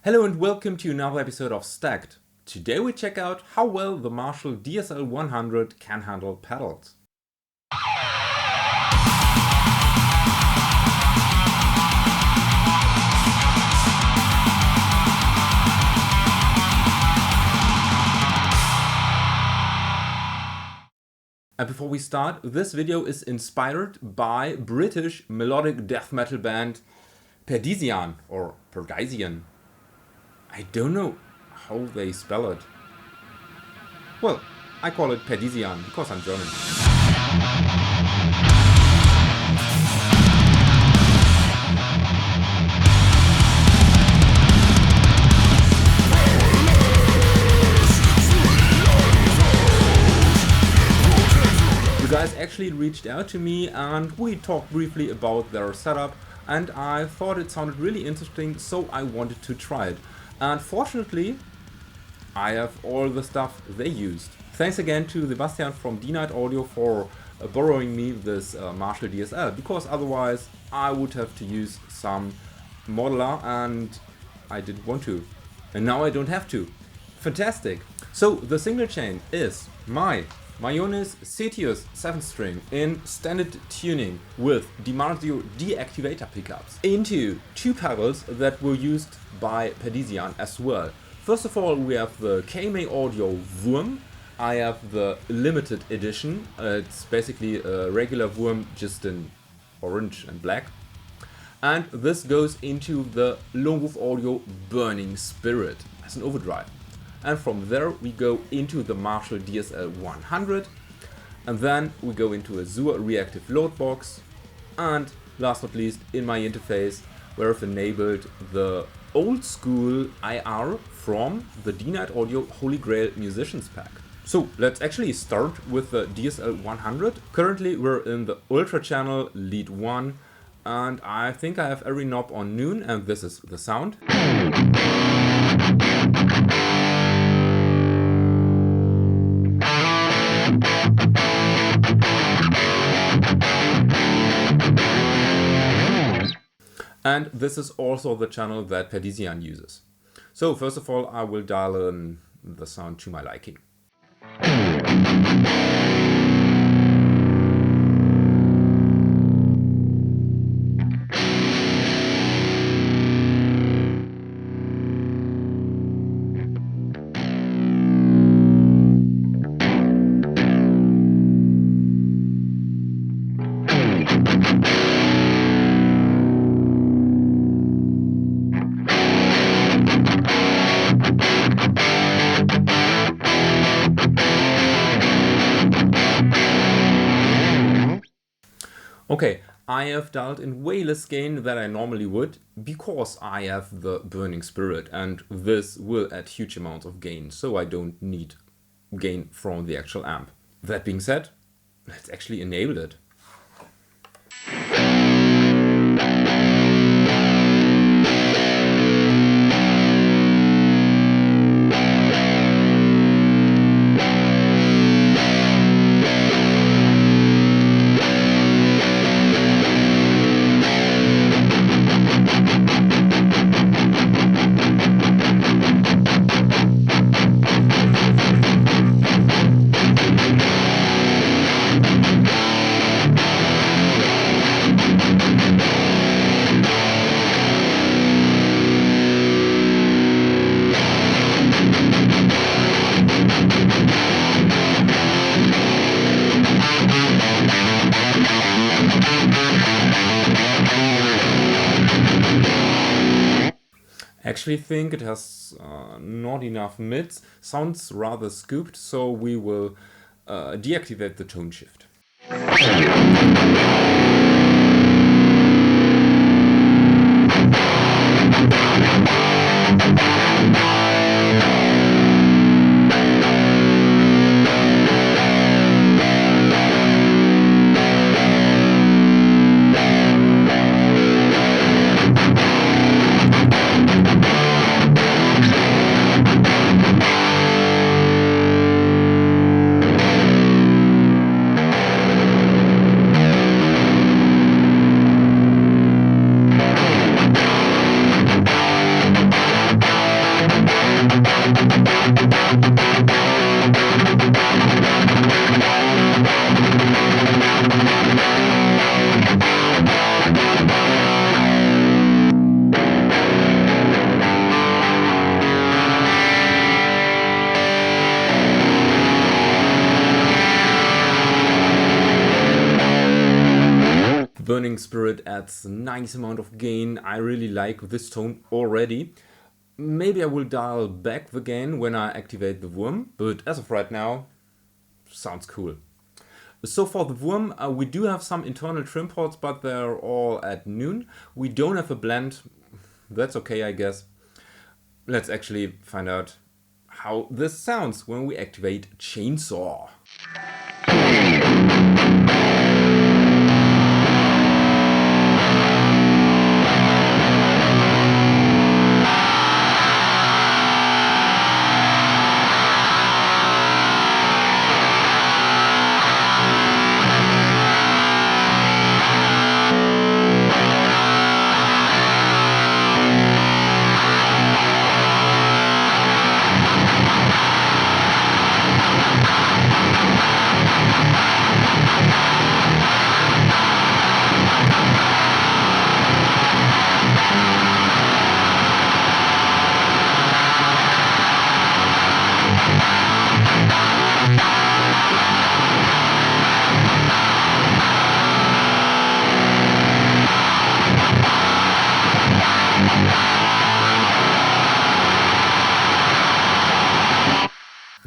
Hello and welcome to another episode of Stacked. Today we check out how well the Marshall DSL-100 can handle pedals. And before we start, this video is inspired by British melodic death metal band Perdesian or Perdesian. I don't know how they spell it. Well, I call it Perdesian because I'm German. You guys actually reached out to me and we talked briefly about their setup, and I thought it sounded really interesting, so I wanted to try it. And fortunately, I have all the stuff they used. Thanks again to Sebastian from D-Night Audio for borrowing me this Marshall DSL, because otherwise I would have to use some modeler and I didn't want to. And now I don't have to. Fantastic! So the single chain is my Ionis Cetius 7-string in standard tuning with DiMarzio deactivator pickups into two pedals that were used by Perdesian as well. First of all, we have the KMA Audio Wurm. I have the limited edition. It's basically a regular Wurm just in orange and black. And this goes into the Lone Wolf Audio Burning Spirit as an overdrive. And from there we go into the Marshall DSL-100, and then we go into a Zur reactive load box, and last but not least in my interface where I've enabled the old school IR from the D-Night Audio Holy Grail Musicians Pack. So let's actually start with the DSL-100. Currently we're in the Ultra channel lead 1, and I think I have every knob on noon, and this is the sound. And this is also the channel that Perdesian uses. So first of all, I will dial in the sound to my liking. Okay, I have dialed in way less gain than I normally would because I have the Burning Spirit, and this will add huge amounts of gain, so I don't need gain from the actual amp. That being said, let's actually enable it. Actually think it has not enough mids, sounds rather scooped, so we will deactivate the tone shift. Spirit adds a nice amount of gain. I really like this tone already. Maybe I will dial back the gain when I activate the worm, but as of right now, sounds cool. So for the worm, we do have some internal trim ports, but they're all at noon. We don't have a blend. That's okay, I guess. Let's actually find out how this sounds when we activate Chainsaw.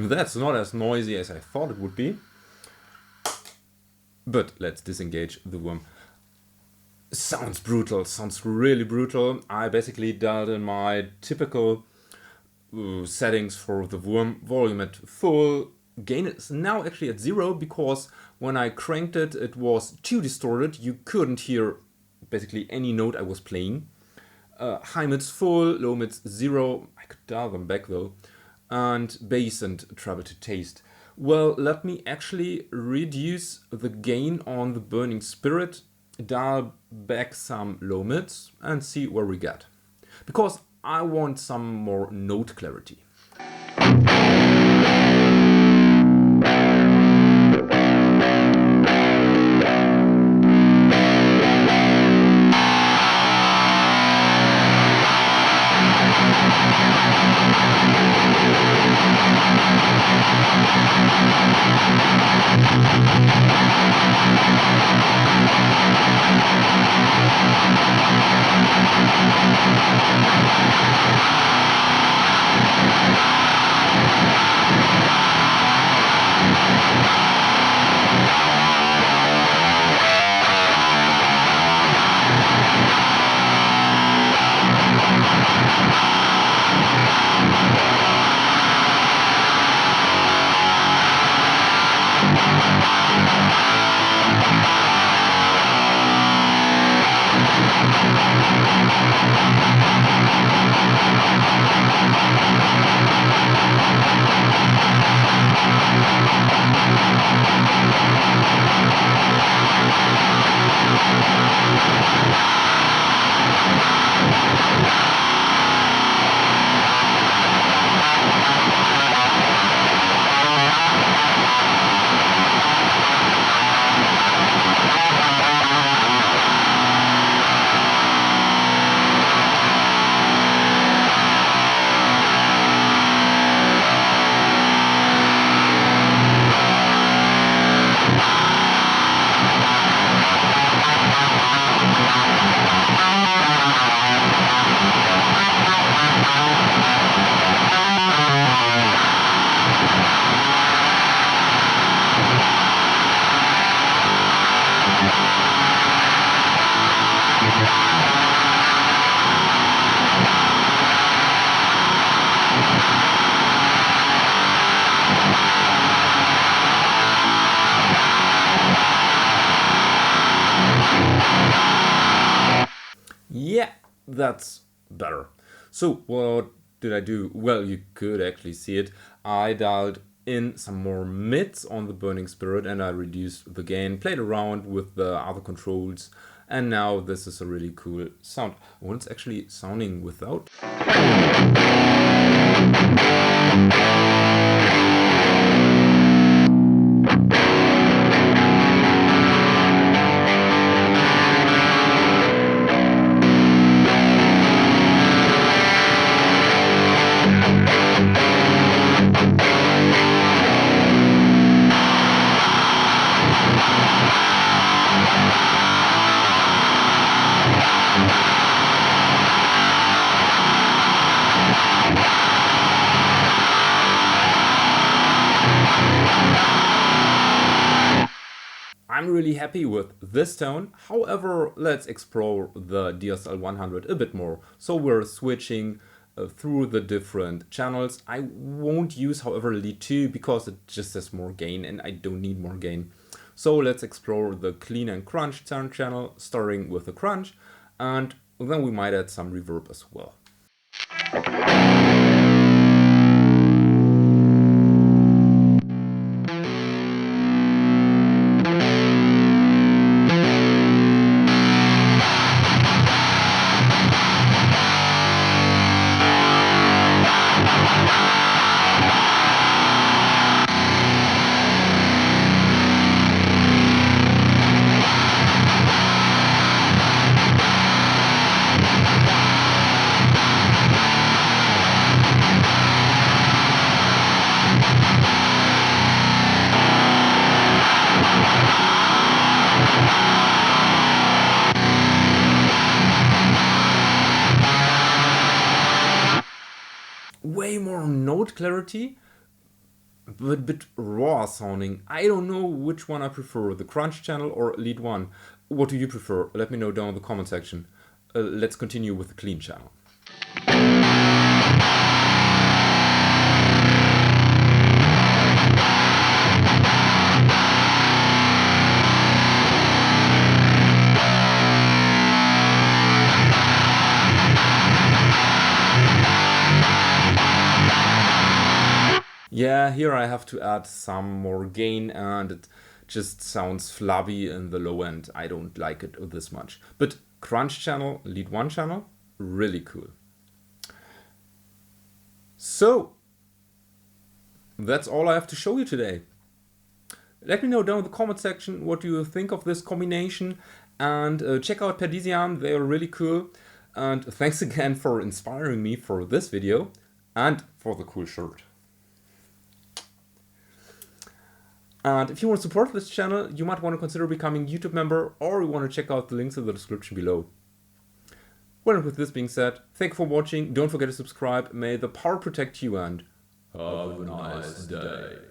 That's not as noisy as I thought it would be. But let's disengage the worm. Sounds brutal, sounds really brutal. I basically dialed in my typical settings for the worm, volume at full. Gain is now actually at 0 because when I cranked it, it was too distorted. You couldn't hear basically any note I was playing. High mid's full, low mid's 0. I could dial them back though. And bass and treble to taste. Well, let me actually reduce the gain on the Burning Spirit, dial back some low mids and see where we get. Because I want some more note clarity. Yeah, that's better. So what did I do? Well, you could actually see it. I dialed in some more mids on the Burning Spirit and I reduced the gain, played around with the other controls, and now this is a really cool sound. Well, it's actually sounding without. really happy with this tone. However, let's explore the DSL 100 a bit more. So we're switching through the different channels. I won't use, however, lead 2 because it just has more gain and I don't need more gain. So let's explore the clean and crunch sound channel, starting with the crunch, and then we might add some reverb as well. Way more note clarity, but a bit raw sounding. I don't know which one I prefer, the crunch channel or lead 1. What do you prefer? Let me know down in the comment section. Let's continue with the clean channel. Yeah, here I have to add some more gain and it just sounds flabby in the low end. I don't like it this much. But crunch channel, lead 1 channel, really cool. So, that's all I have to show you today. Let me know down in the comment section what you think of this combination, and check out Perdisian, they are really cool. And thanks again for inspiring me for this video and for the cool shirt. And if you want to support this channel, you might want to consider becoming a YouTube member, or you want to check out the links in the description below. Well, and with this being said, thank you for watching, don't forget to subscribe, may the power protect you, and have a nice day.